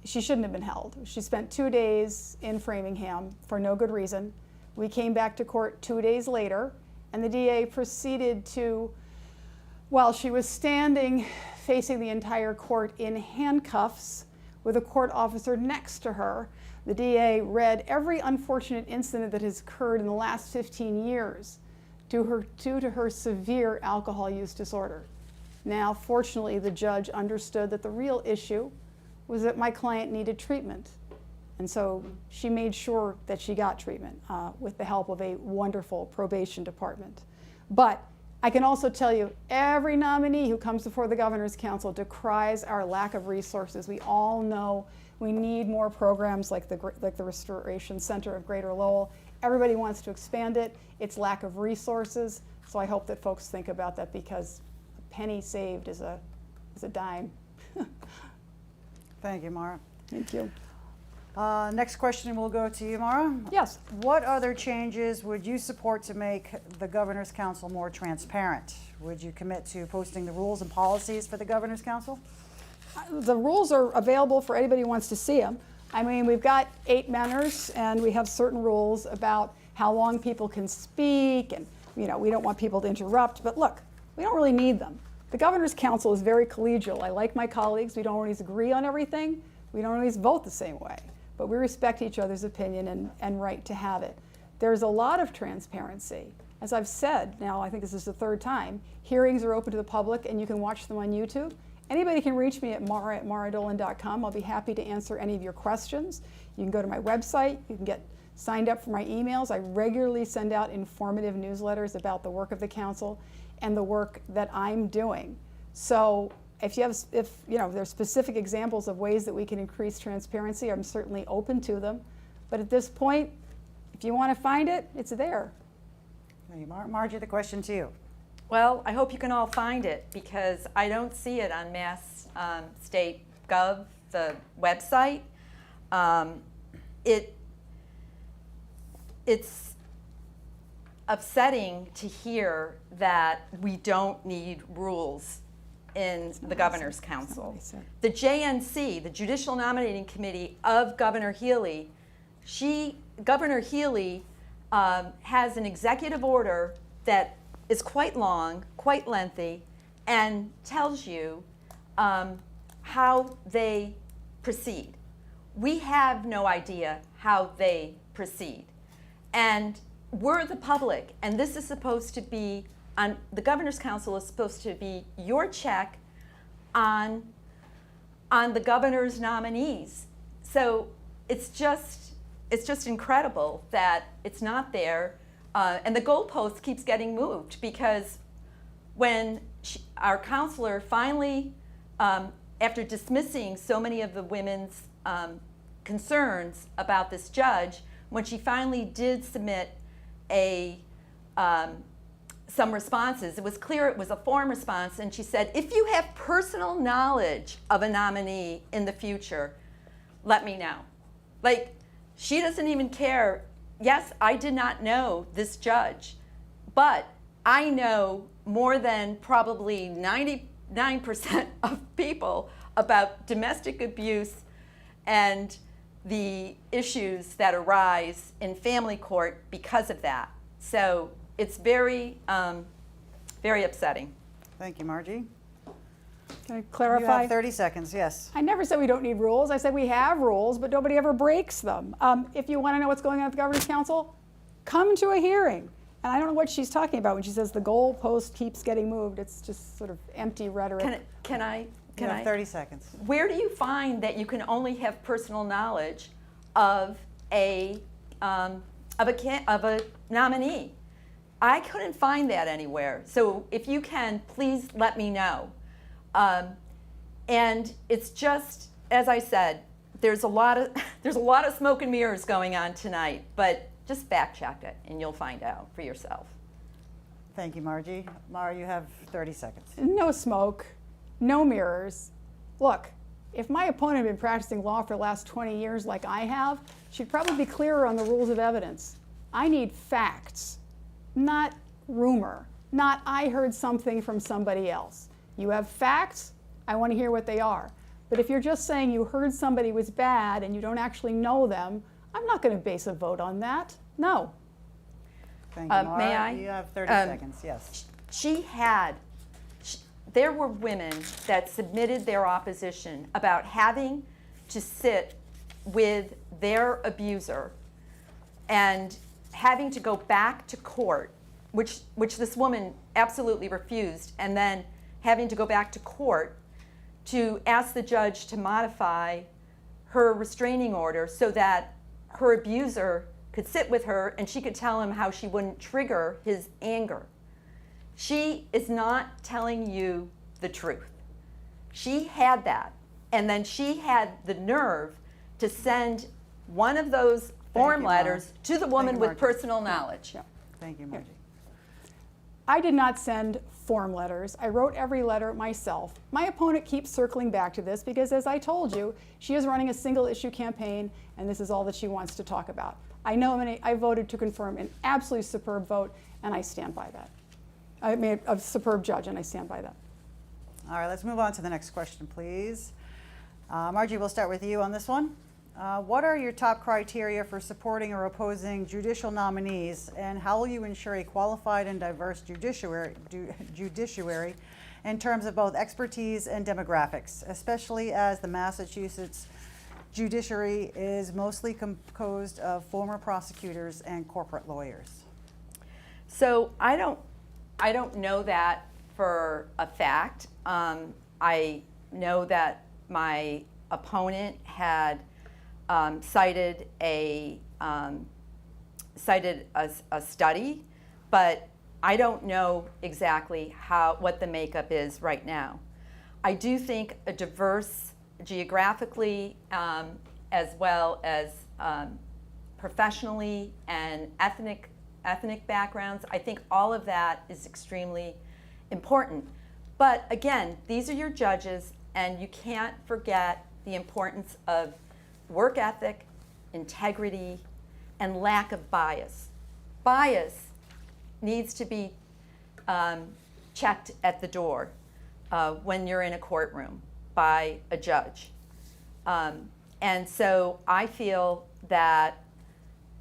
She shouldn't have been held. She spent 2 days in Framingham for no good reason. We came back to court 2 days later, and the DA proceeded to, while she was standing facing the entire court in handcuffs with a court officer next to her, the DA read every unfortunate incident that has occurred in the last 15 years due to her severe alcohol use disorder. Now, fortunately, the judge understood that the real issue was that my client needed treatment. And so she made sure that she got treatment with the help of a wonderful probation department. But I can also tell you, every nominee who comes before the Governor's Council decries our lack of resources. We all know we need more programs like the Restoration Center of Greater Lowell. Everybody wants to expand it. It's lack of resources. So I hope that folks think about that, because a penny saved is a dime. Thank you, Mara. Thank you. Next question will go to you, Mara. Yes. What other changes would you support to make the Governor's Council more transparent? Would you commit to posting the rules and policies for the Governor's Council? The rules are available for anybody who wants to see them. I mean, we've got 8 members, and we have certain rules about how long people can speak, and we don't want people to interrupt. But look, we don't really need them. The Governor's Council is very collegial. I like my colleagues. We don't always agree on everything. We don't always vote the same way. But we respect each other's opinion and right to have it. There's a lot of transparency. As I've said, now I think this is the 3rd time, hearings are open to the public and you can watch them on YouTube. Anybody can reach me at mara@maradolan.com. I'll be happy to answer any of your questions. You can go to my website. You can get signed up for my emails. I regularly send out informative newsletters about the work of the council and the work that I'm doing. So if there's specific examples of ways that we can increase transparency, I'm certainly open to them. But at this point, if you want to find it, it's there. Hey, Margie, the question to you. Well, I hope you can all find it, because I don't see it on Mass State Gov, the website. It's upsetting to hear that we don't need rules in the Governor's Council. The JNC, the Judicial Nominating Committee of Governor Healy, Governor Healy has an executive order that is quite long, quite lengthy, and tells you how they proceed. We have no idea how they proceed. And we're the public, and this is supposed to be, the Governor's Council is supposed to be your check on the governor's nominees. So it's just incredible that it's not there. And the goalpost keeps getting moved, because when our councillor finally, after dismissing so many of the women's concerns about this judge, when she finally did submit some responses, it was clear it was a form response, and she said, if you have personal knowledge of a nominee in the future, let me know. Like, she doesn't even care. Yes, I did not know this judge, but I know more than probably 99% of people about domestic abuse and the issues that arise in family court because of that. So it's very, very upsetting. Thank you, Margie. Can I You clarify? have 30 seconds, yes. I never said we don't need rules. I said we have rules, but nobody ever breaks them. If you want to know what's going on at the Governor's Council, come to a hearing. And I don't know what she's talking about when she says the goalpost keeps getting moved. It's just sort of empty rhetoric. Can I? You have 30 seconds. Where do you find that you can only have personal knowledge of a nominee? I couldn't find that anywhere. So if you can, please let me know. And it's just, as I said, there's a lot of smoke and mirrors going on tonight. But just fact check it, and you'll find out for yourself. Thank you, Margie. Mara, you have 30 seconds. No smoke, no mirrors. Look, if my opponent had been practicing law for the last 20 years like I have, she'd probably be clearer on the rules of evidence. I need facts, not rumor, not I heard something from somebody else. You have facts, I want to hear what they are. But if you're just saying you heard somebody was bad and you don't actually know them, I'm not going to base a vote on that. No. Thank you, Mara. May I? You have 30 seconds, yes. There were women that submitted their opposition about having to sit with their abuser and having to go back to court, which this woman absolutely refused, and then having to go back to court to ask the judge to modify her restraining order so that her abuser could sit with her and she could tell him how she wouldn't trigger his anger. She is not telling you the truth. She had that, and then she had the nerve to send one of those form letters to the woman with personal knowledge. Yeah. Thank you, Margie. I did not send form letters. I wrote every letter myself. My opponent keeps circling back to this because, as I told you, she is running a single issue campaign and this is all that she wants to talk about. I voted to confirm an absolutely superb vote and I stand by that. I made a superb judge and I stand by that. All right, let's move on to the next question, please. Margie, we'll start with you on this one. What are your top criteria for supporting or opposing judicial nominees, and how will you ensure a qualified and diverse judiciary in terms of both expertise and demographics, especially as the Massachusetts judiciary is mostly composed of former prosecutors and corporate lawyers? So I don't know that for a fact. I know that my opponent had cited a study, but I don't know exactly what the makeup is right now. I do think a diverse geographically as well as professionally and ethnic backgrounds. I think all of that is extremely important. But again, these are your judges, and you can't forget the importance of work ethic, integrity, and lack of bias. Bias needs to be checked at the door when you're in a courtroom by a judge. And so I feel that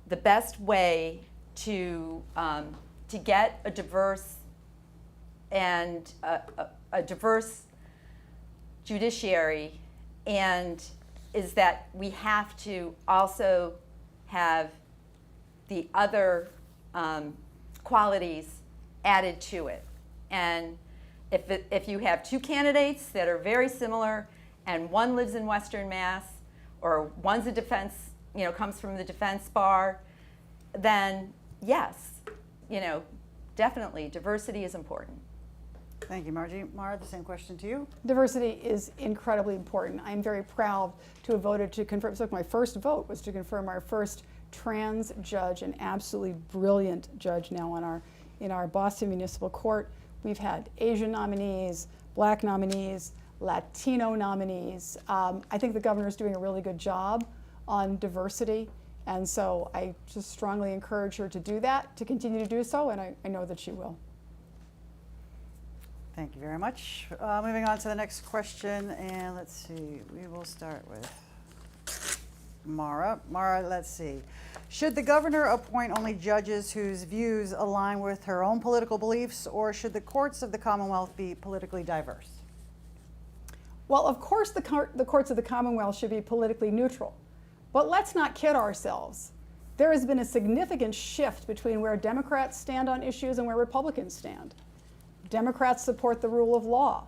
the best way to get a diverse and a diverse judiciary is that we have to also have the other qualities added to it. And if you have two candidates that are very similar and one lives in Western Mass or one's a defense, comes from the defense bar, then yes, definitely diversity is important. Thank you, Margie. Mara, the same question to you. Diversity is incredibly important. I'm very proud to have voted to confirm. So my first vote was to confirm our first trans judge, an absolutely brilliant judge now in our Boston Municipal Court. We've had Asian nominees, Black nominees, Latino nominees. I think the governor's doing a really good job on diversity, and so I just strongly encourage her to do that, to continue to do so, and I know that she will. Thank you very much. Moving on to the next question, and let's see, we will start with Mara. Mara, let's see. Should the governor appoint only judges whose views align with her own political beliefs, or should the courts of the Commonwealth be politically diverse? Well, of course the courts of the Commonwealth should be politically neutral, but let's not kid ourselves. There has been a significant shift between where Democrats stand on issues and where Republicans stand. Democrats support the rule of law.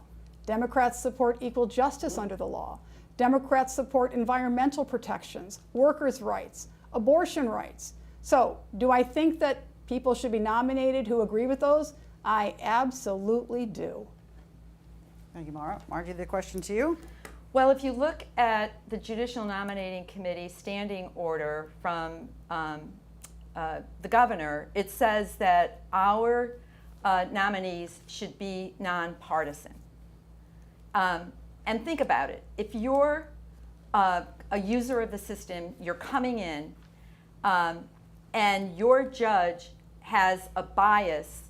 Democrats support equal justice under the law. Democrats support environmental protections, workers' rights, abortion rights. So, do I think that people should be nominated who agree with those? I absolutely do. Thank you, Mara. Margie, the question to you. Well, if you look at the Judicial Nominating Committee standing order from the governor, it says that our nominees should be nonpartisan. And think about it. If you're a user of the system, you're coming in, and your judge has a bias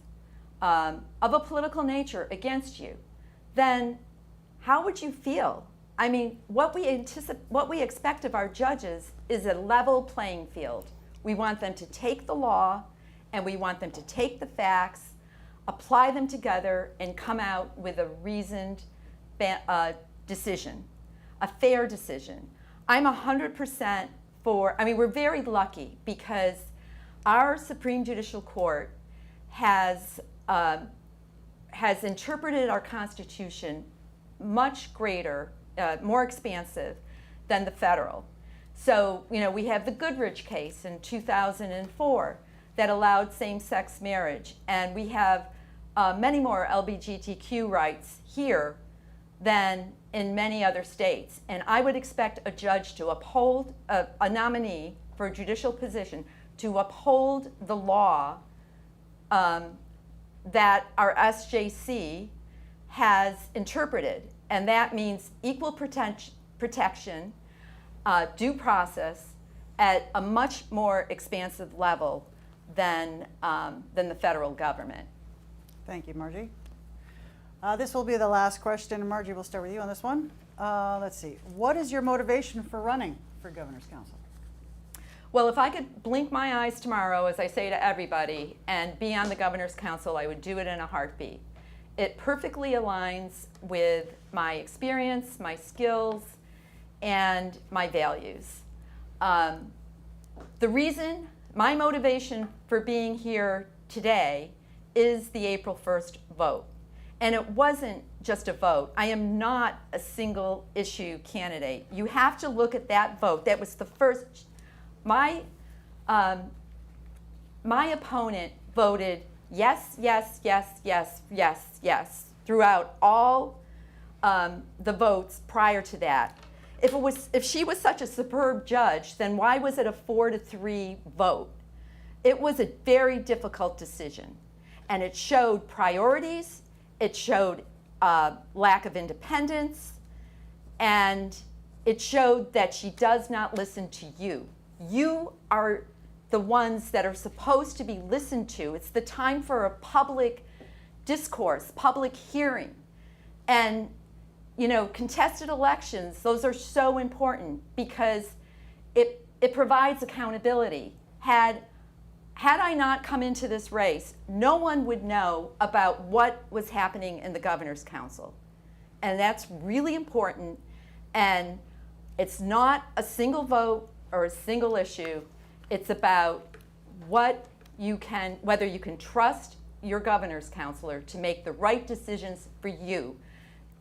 of a political nature against you, then how would you feel? I mean, what we expect of our judges is a level playing field. We want them to take the law, and we want them to take the facts, apply them together, and come out with a reasoned decision, a fair decision. I'm 100% for, we're very lucky because our Supreme Judicial Court has interpreted our Constitution much greater, more expansive than the federal. So, we have the Goodrich case in 2004 that allowed same-sex marriage, and we have many more LGBTQ rights here than in many other states. And I would expect a judge to uphold, a nominee for a judicial position, to uphold the law that our SJC has interpreted. And that means equal protection, due process at a much more expansive level than the federal government. Thank you, Margie. This will be the last question. Margie, we'll start with you on this one. Let's see. What is your motivation for running for Governor's Council? Well, if I could blink my eyes tomorrow, as I say to everybody, and be on the Governor's Council, I would do it in a heartbeat. It perfectly aligns with my experience, my skills, and my values. The reason, my motivation for being here today is the April 1st vote. And it wasn't just a vote. I am not a single issue candidate. You have to look at that vote. That was the first, my opponent voted yes, yes, yes, yes, yes, yes, throughout all the votes prior to that. If she was such a superb judge, then why was it a 4-3 vote? It was a very difficult decision, and it showed priorities, it showed lack of independence, and it showed that she does not listen to you. You are the ones that are supposed to be listened to. It's the time for a public discourse, public hearing. And contested elections, those are so important because it provides accountability. Had I not come into this race, no one would know about what was happening in the Governor's Council. And that's really important. And it's not a single vote or a single issue. It's about whether you can trust your Governor's Counselor to make the right decisions for you.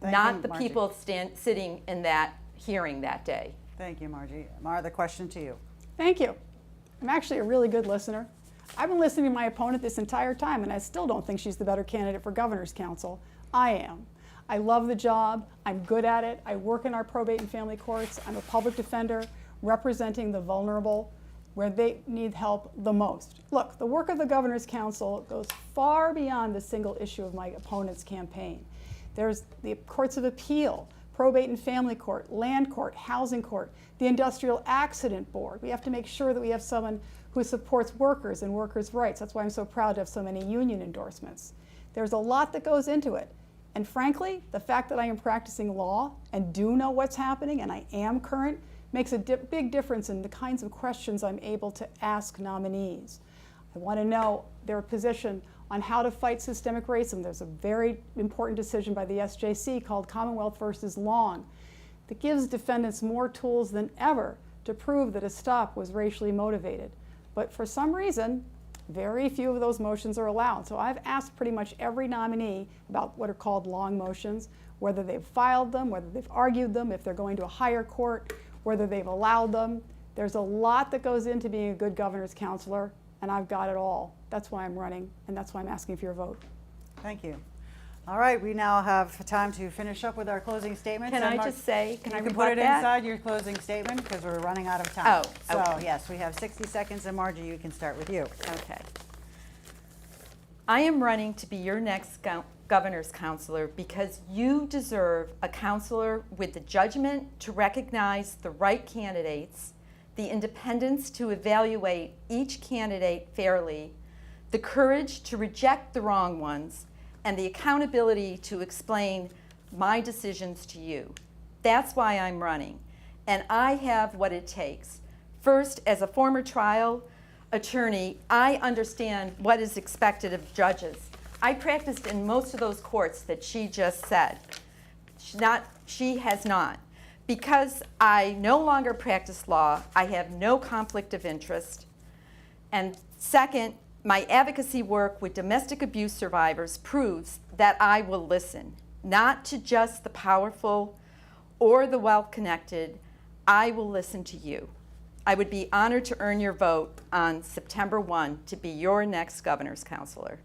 Not the people sitting in that hearing that day. Thank you, Margie. Mara, the question to you. Thank you. I'm actually a really good listener. I've been listening to my opponent this entire time, and I still don't think she's the better candidate for Governor's Council. I am. I love the job. I'm good at it. I work in our probate and family courts. I'm a public defender representing the vulnerable where they need help the most. Look, the work of the Governor's Council goes far beyond the single issue of my opponent's campaign. There's the courts of appeal, probate and family court, land court, housing court, the industrial accident board. We have to make sure that we have someone who supports workers and workers' rights. That's why I'm so proud to have so many union endorsements. There's a lot that goes into it. And frankly, the fact that I am practicing law and do know what's happening and I am current makes a big difference in the kinds of questions I'm able to ask nominees. I want to know their position on how to fight systemic racism. There's a very important decision by the SJC called Commonwealth versus Long that gives defendants more tools than ever to prove that a stop was racially motivated. But for some reason, very few of those motions are allowed. So I've asked pretty much every nominee about what are called long motions, whether they've filed them, whether they've argued them, if they're going to a higher court, whether they've allowed them. There's a lot that goes into being a good Governor's Counselor, and I've got it all. That's why I'm running, and that's why I'm asking for your vote. Thank you. All right, we now have time to finish up with our closing statements. Can I just say, you can put it inside your closing statement because we're running out of time. Oh, okay. So yes, we have 60 seconds, and Margie, you can start with you. Okay. I am running to be your next Governor's Counselor because you deserve a counselor with the judgment to recognize the right candidates, the independence to evaluate each candidate fairly, the courage to reject the wrong ones, and the accountability to explain my decisions to you. That's why I'm running, and I have what it takes. First, as a former trial attorney, I understand what is expected of judges. I practiced in most of those courts that she just said. She has not. Because I no longer practice law, I have no conflict of interest. And second, my advocacy work with domestic abuse survivors proves that I will listen. not to just the powerful or the well-connected. I will listen to you. I would be honored to earn your vote on September 1 to be your next governor's counselor.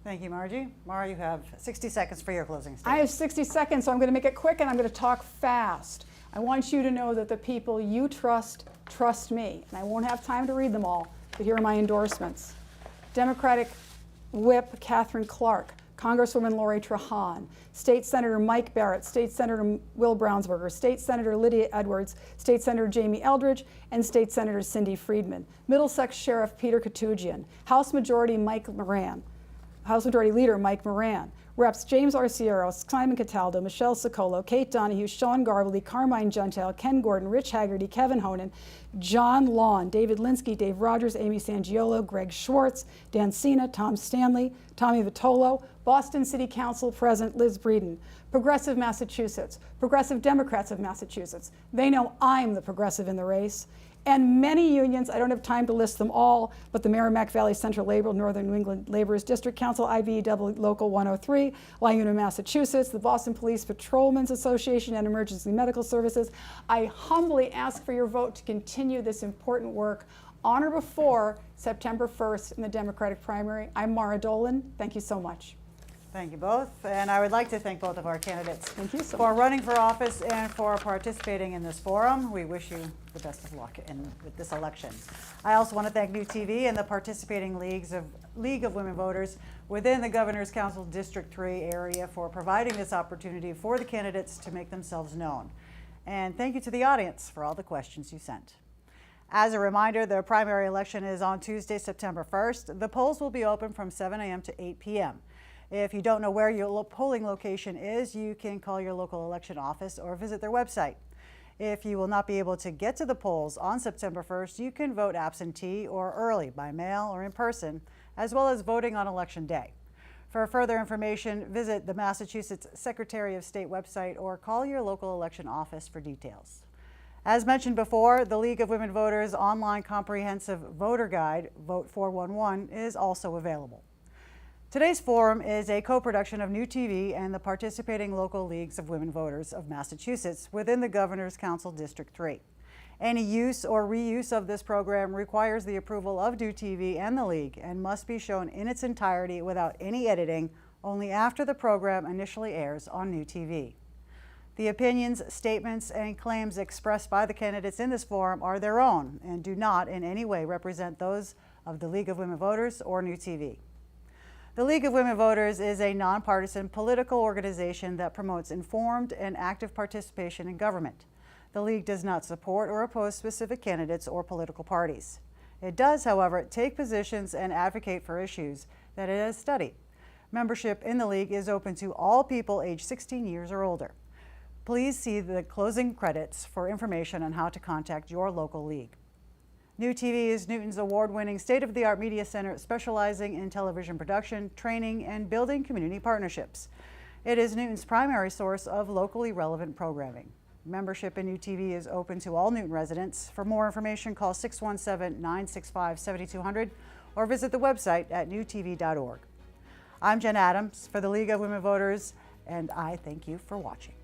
Thank you, Margie. Mara, you have 60 seconds for your closing I statement. have 60 seconds, so I'm going to make it quick and I'm going to talk fast. I want you to know that the people you trust me, and I won't have time to read them all, but here are my endorsements. Democratic Whip Catherine Clark, Congresswoman Lori Trahan, State Senator Mike Barrett, State Senator Will Brownsberger, State Senator Lydia Edwards, State Senator Jamie Eldridge, and State Senator Cindy Friedman, Middlesex Sheriff Peter Katujian, House Majority Leader Mike Moran, Reps James Arciero, Simon Cataldo, Michelle Socolo, Kate Donahue, Sean Garbely, Carmine Gentile, Ken Gordon, Rich Haggerty, Kevin Honan, John Lawn, David Linsky, Dave Rogers, Amy Sangiolo, Greg Schwartz, Dan Cena, Tom Stanley, Tommy Vitolo, Boston City Council President Liz Breeden, Progressive Massachusetts, Progressive Democrats of Massachusetts. They know I'm the progressive in the race. And many unions, I don't have time to list them all, but the Merrimack Valley Central Labor, Northern New England Laborers District Council, IBEW Local 103, LIUNA, Massachusetts, the Boston Police Patrolmen's Association and Emergency Medical Services. I humbly ask for your vote to continue this important work on or before September 1st in the Democratic primary. I'm Mara Dolan. Thank you so much. Thank you both, and I would like to thank both of our candidates Thank you so for much. running for office and for participating in this forum. We wish you the best of luck with this election. I also want to thank New TV and the participating League of Women Voters within the Governor's Council District 3 area for providing this opportunity for the candidates to make themselves known. And thank you to the audience for all the questions you sent. As a reminder, the primary election is on Tuesday, September 1st. The polls will be open from 7 a.m. to 8 p.m. If you don't know where your polling location is, you can call your local election office or visit their website. If you will not be able to get to the polls on September 1st, you can vote absentee or early by mail or in person, as well as voting on Election Day. For further information, visit the Massachusetts Secretary of State website or call your local election office for details. As mentioned before, the League of Women Voters online comprehensive voter guide, Vote 411, is also available. Today's forum is a co-production of New TV and the participating local leagues of women voters of Massachusetts within the Governor's Council District 3. Any use or reuse of this program requires the approval of New TV and the league and must be shown in its entirety without any editing only after the program initially airs on New TV. The opinions, statements, and claims expressed by the candidates in this forum are their own and do not in any way represent those of the League of Women Voters or New TV. The League of Women Voters is a nonpartisan political organization that promotes informed and active participation in government. The League does not support or oppose specific candidates or political parties. It does, however, take positions and advocate for issues that it has studied. Membership in the League is open to all people aged 16 years or older. Please see the closing credits for information on how to contact your local league. New TV is Newton's award-winning state-of-the-art media center specializing in television production, training, and building community partnerships. It is Newton's primary source of locally relevant programming. Membership in New TV is open to all Newton residents. For more information, call 617-965-7200 or visit the website at newtv.org. I'm Jen Adams for the League of Women Voters, and I thank you for watching.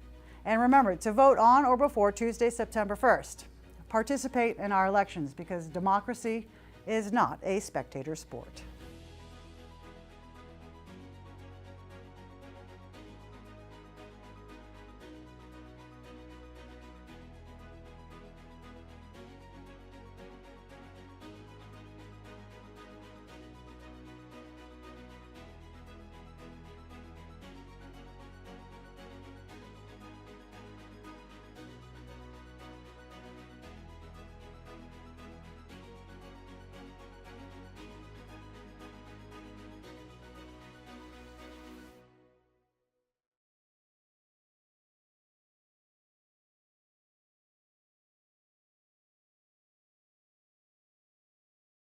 And remember to vote on or before Tuesday, September 1st. Participate in our elections because democracy is not a spectator sport.